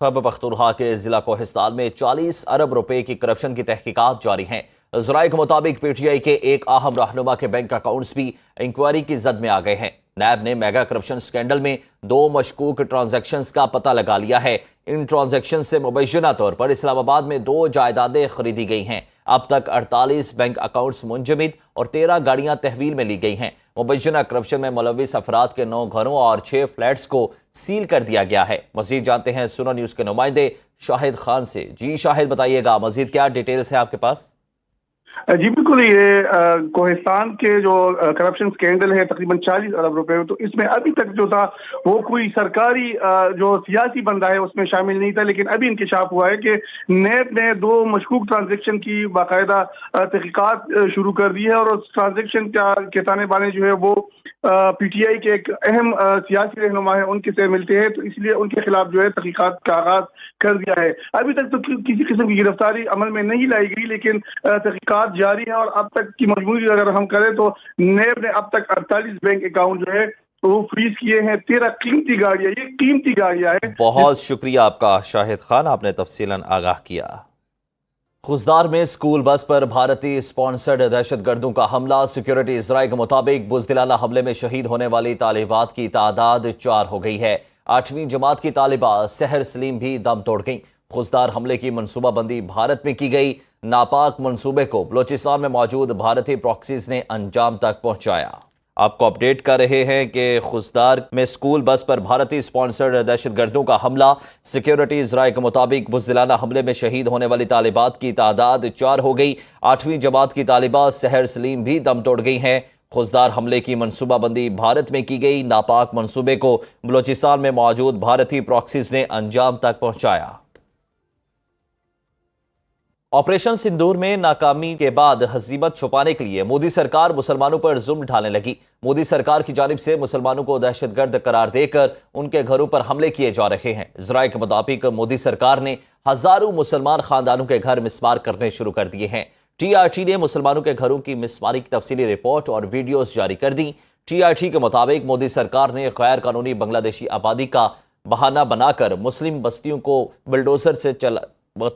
खैबर पख्तूनख्वा के जिला कोहिस्तान में 40 अरब रुपए की करप्शन की तहकीकात जारी हैं। ज़राए के मुताबिक पीटीआई के एक अहम रहनुमा के बैंक अकाउंट्स भी इंक्वायरी की जद में आ गए हैं। नैब ने मेगा करप्शन स्कैंडल में 2 मशकूक ट्रांजैक्शंस का पता लगा लिया है। इन ट्रांजैक्शन से मुबैना तौर पर इस्लामाबाद में 2 जायदादें खरीदी गई हैं। अब तक 48 बैंक अकाउंट्स मुंजमद और 13 गाड़ियां तहवील में ली गई हैं। मुबैना करप्शन में मुलविस अफराद के 9 घरों और 6 फ्लैट्स को सील कर दिया गया है। मजीद जानते हैं सुना न्यूज़ के नुमाइंदे शाहिद खान से। जी शाहिद, बताइएगा मजीद क्या डिटेल्स है आपके पास? जी बिल्कुल, ये कोहिस्तान के जो करप्शन स्कैंडल है तकरीबन 40 अरब रुपए, तो इसमें अभी तक जो था वो कोई सरकारी जो सियासी बंदा है उसमें शामिल नहीं था, लेकिन अभी इंकशाफ हुआ है कि नैब ने 2 मशकूक ट्रांजैक्शन की बाकायदा तहकीकात शुरू कर दी है और उस ट्रांजैक्शन के ताने बाने जो है वो पीटीआई के एक अहम सियासी रहनुमा है उनके से मिलते हैं, तो इसलिए उनके खिलाफ जो है तहकीकात का आगाज कर दिया है। अभी तक तो किसी किस्म की गिरफ्तारी अमल में नहीं लाई गई, लेकिन तहकीकात जारी है और अब तक की मजमूरी अगर हम करें तो नैब ने अब तक 48 बैंक अकाउंट जो है वो फ्रीज किए हैं। 13 कीमती गाड़ियां, ये कीमती गाड़ियां हैं। बहुत शुक्रिया आपका शाहिद खान, आपने तफसीलन आगाह किया। खुजदार में स्कूल बस पर भारतीय स्पॉन्सर्ड दहशतगर्दों का हमला। सिक्योरिटी इजराय के मुताबिक बुज़दिलाना हमले में शहीद होने वाली तालिबात की तादाद 4 हो गई है। 8वीं जमात की तालिबा सहर सलीम भी दम तोड़ गई। खुजदार हमले की मनसूबाबंदी भारत में की गई। नापाक मंसूबे को बलोचिस्तान में मौजूद भारतीय प्रॉक्सीज ने अंजाम तक पहुंचाया। आपको अपडेट कर रहे हैं कि खुजदार में स्कूल बस पर भारतीय स्पॉन्सर्ड दहशतगर्दों का हमला। सिक्योरिटी इजराय के मुताबिक बुज़दिलाना हमले में शहीद होने वाली तालिबात की तादाद 4 हो गई। 8वीं जमात की तालिबा सहर सलीम भी दम तोड़ गई हैं। खुजदार हमले की मनसूबाबंदी भारत में की गई। नापाक मंसूबे को बलोचिस्तान में मौजूद भारतीय प्रॉक्सीज ने अंजाम तक पहुंचाया। ऑपरेशन सिंदूर में नाकामी के बाद हजीमत छुपाने के लिए मोदी सरकार मुसलमानों पर जुल्म ढाने लगी। मोदी सरकार की जानिब से मुसलमानों को दहशतगर्द करार देकर उनके घरों पर हमले किए जा रहे हैं। ज़राए के मुताबिक मोदी सरकार ने हजारों मुसलमान खानदानों के घर मिसमार करने शुरू कर दिए हैं। टीआरटी ने मुसलमानों के घरों की मिसमारी की तफसीली रिपोर्ट और वीडियोज जारी कर दी। टीआरटी के मुताबिक मोदी सरकार ने गैर कानूनी बांग्लादेशी आबादी का बहाना बनाकर मुस्लिम बस्तियों को बुलडोजर से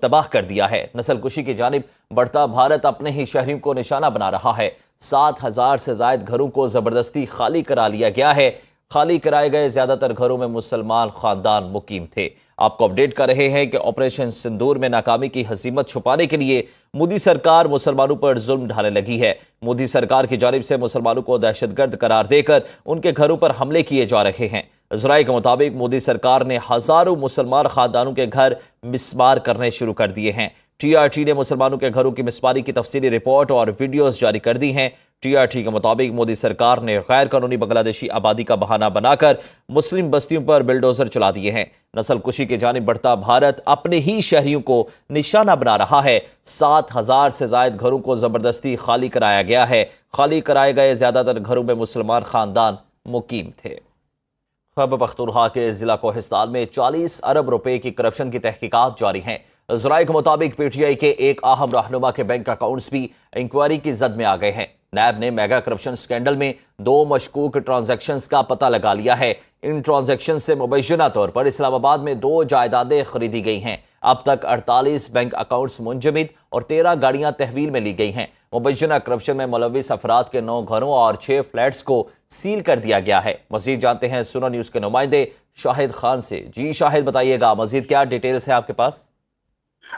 तबाह कर दिया है। नस्ल कुशी की जानिब बढ़ता भारत अपने ही शहरियों को निशाना बना रहा है। 7,000 से जायद घरों को जबरदस्ती खाली करा लिया गया है। खाली कराए गए ज्यादातर घरों में मुसलमान खानदान मुकीम थे। आपको अपडेट कर रहे हैं कि ऑपरेशन सिंदूर में नाकामी की हजीमत छुपाने के लिए मोदी सरकार मुसलमानों पर जुल्म ढाने लगी है। मोदी सरकार की जानिब से मुसलमानों को दहशतगर्द करार देकर उनके घरों पर हमले किए जा रहे हैं। इजराइल के मुताबिक मोदी सरकार ने हजारों मुसलमान खानदानों के घर मिसमार करने शुरू कर दिए हैं। टीआरटी ने मुसलमानों के घरों की मिसमारी की तफसीली रिपोर्ट और वीडियोज जारी कर दी हैं। टीआरटी के मुताबिक मोदी सरकार ने गैर कानूनी बांग्लादेशी आबादी का बहाना बनाकर मुस्लिम बस्तियों पर बिल्डोजर चला दिए हैं। नस्ल कुशी की जानिब बढ़ता भारत अपने ही शहरियों को निशाना बना रहा है। 7,000 से जायद घरों को जबरदस्ती खाली कराया गया है। खाली कराए गए ज्यादातर घरों में मुसलमान खानदान मुकीम थे। खैबर पख्तूनख्वा के जिला कोहिस्तान में 40 अरब रुपए की करप्शन की तहकीकात जारी हैं। ज़राए के मुताबिक पीटीआई के एक अहम रहनुमा के बैंक अकाउंट्स भी इंक्वायरी की जद में आ गए हैं। नैब ने मेगा करप्शन स्कैंडल में 2 मशकूक ट्रांजैक्शंस का पता लगा लिया है। इन ट्रांजैक्शन से मुबैना तौर पर इस्लामाबाद में 2 जायदादें खरीदी गई हैं। अब तक 48 बैंक अकाउंट्स मुंजमद और 13 गाड़ियां तहवील में ली गई हैं। मुबैना करप्शन में मुलविस अफराद के 9 घरों और 6 फ्लैट्स को सील कर दिया गया है। मजीद जानते हैं सुना न्यूज़ के नुमाइंदे शाहिद खान से। जी शाहिद, बताइएगा मजीद क्या डिटेल्स है आपके पास?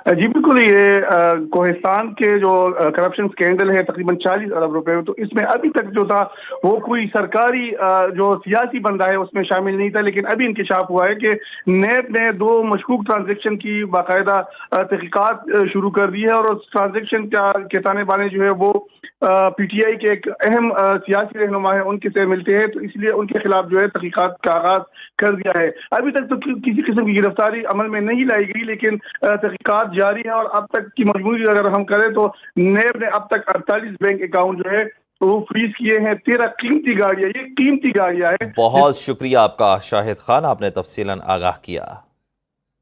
जी बिल्कुल, ये कोहिस्तान के जो करप्शन स्कैंडल है तकरीबन 40 अरब रुपए, तो इसमें अभी तक जो था वो कोई सरकारी जो सियासी बंदा है उसमें शामिल नहीं था, लेकिन अभी इंकशाफ हुआ है कि नैब ने 2 मशकूक ट्रांजैक्शन की बाकायदा तहकीकात शुरू कर दी है और उस ट्रांजैक्शन के ताने बाने जो है वो पीटीआई के एक अहम सियासी रहनुमा है उनके से मिलते हैं, तो इसलिए उनके खिलाफ जो है तहकीकात का आगाज कर दिया है। अभी तक तो किसी किस्म की गिरफ्तारी अमल में नहीं लाई गई, लेकिन तहकीकात जारी है और अब तक की मजमूरी अगर हम करें तो नैब ने अब तक 48 बैंक अकाउंट जो है वो फ्रीज किए हैं। 13 कीमती गाड़ियां, ये कीमती गाड़ियां हैं। बहुत शुक्रिया आपका शाहिद खान, आपने तफसीलन आगाह किया।